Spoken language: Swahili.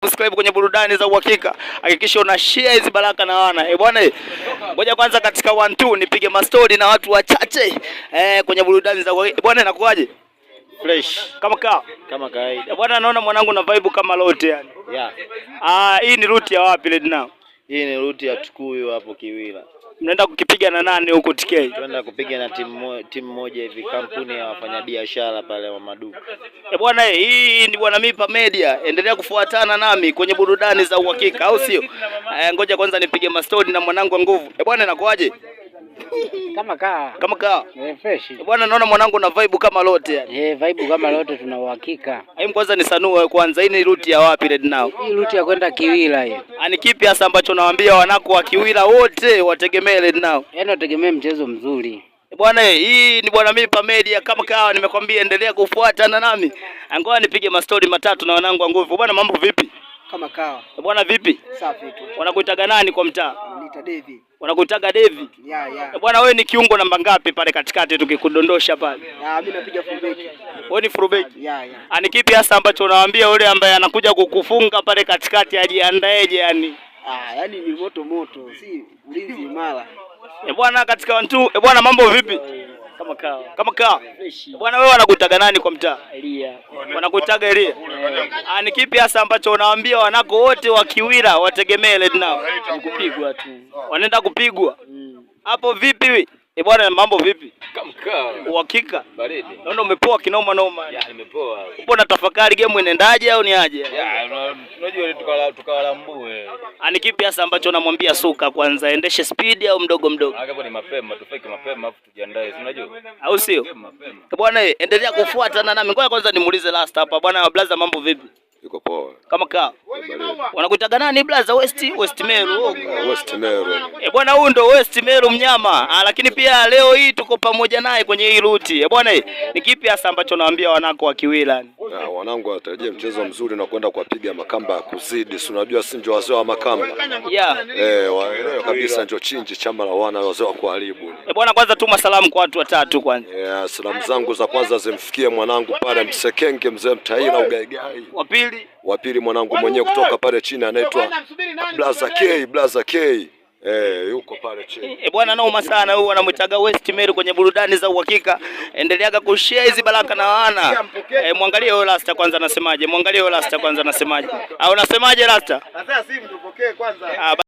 Subscribe kwenye burudani za uhakika. Hakikisha una share hizi baraka na wana. Bwana, ngoja kwanza katika 1 2 nipige mastori na watu wachache kwenye burudani za uhakika. Bwana, inakuaje? Fresh kama kawaida. Bwana, naona mwanangu na vibe kama lote yani. Yeah. Hii ni route ya wapi leo now? Hii ni route ya Tukuyu hapo Kiwila. Mnaenda kukipiga na nani huko TK? Tunaenda kupiga na timu moja hivi, kampuni ya wafanyabiashara pale wa maduka. Bwana, hii ni Bwana Mipa Media. Endelea kufuatana nami kwenye burudani za uhakika, au sio? Ngoja kwanza nipige mastori na mwanangu wa nguvu. Bwana, inakuaje? Kama kaa. Fresh. Bwana, naona mwanangu na vibe kama lote yani. Vibe kama lote, tuna uhakika. Hebu kwanza nisanue kwanza, hii ni route ya wapi red now? Hii route ya kwenda Kiwila hiyo. Ani kipi hasa ambacho nawaambia wanako wa Kiwila wote wategemee red now? Yaani wategemee mchezo mzuri. Bwana, hii ni Bwana Mipa Media. Kama kawa nimekwambia endelea kufuatana nami. Ngoja nipige mastori matatu na wanangu wa nguvu. Bwana, mambo vipi? Kama kawa. Bwana, vipi? Safi tu. Wanakuitaga nani kwa mtaa? Nita Devi. Wanakuitaga Devi? Yeah. Bwana, wewe ni kiungo namba ngapi pale katikati tukikudondosha pale? Mimi napiga fullback. Wewe ni fullback? Yeah. Ani kipi hasa ambacho unawaambia yule ambaye anakuja kukufunga pale katikati ajiandaeje yani? Yaani ni moto, si ulinzi imara. Bwana, katika 1 2, bwana mambo vipi? Kama kawa. Bwana, wewe wanakuitaga nani kwa mtaa? Elia. Wanakuitaga Elia? Ni kipi hasa ambacho unawaambia wanako wote wa Kiwila wategemee leo now? Kupigwa tu. Wanaenda kupigwa. Hapo vipi? Bwana, mambo vipi? Kama kawa. Uhakika? Baridi. Naona umepoa kinoma noma. Nimepoa. Upo na tafakari game inaendaje au ni aje? Unajua tukawalambue. Ni kipi hasa ambacho unamwambia Suka kwanza endeshe speed au mdogo? Hapo ni mapema, tufike mapema afu tujiandae, unajua? Au sio? Bwana, endelea kufuatana nami. Ngoja kwanza nimuulize last hapa. Bwana Blaza, mambo vipi? Yuko poa. Kama kaa. Wanakuitaga nani Blaza? West Meru. West Meru. Bwana, huyu ndo West Meru mnyama. Lakini pia leo hii tuko pamoja naye kwenye hii route. Bwana, ni kipi hasa ambacho naambia wanako wa Kiwila? Wanangu watarajia mchezo mzuri na kwenda kuwapiga makamba ya kuzidi. Si unajua si ndio wazee wa makamba. Waelewe kabisa ndio chinji chama la wana wazee wa kuharibu. Bwana, kwanza tuma salamu kwa watu watatu kwanza. Salamu zangu za kwanza zimfikie mwanangu pale Msekenge, mzee Mtaila Ugaigai. Wa pili mwanangu mwenyewe kutoka pale chini anaitwa Blaza K. Yuko pale chini. Bwana, naoma sana huyu anamtaga West Meru kwenye burudani za uhakika. Endeleaga kushare hizi baraka na wana. Muangalie huyo Rasta kwanza anasemaje? Au unasemaje Rasta? Sasa simu tupokee kwanza.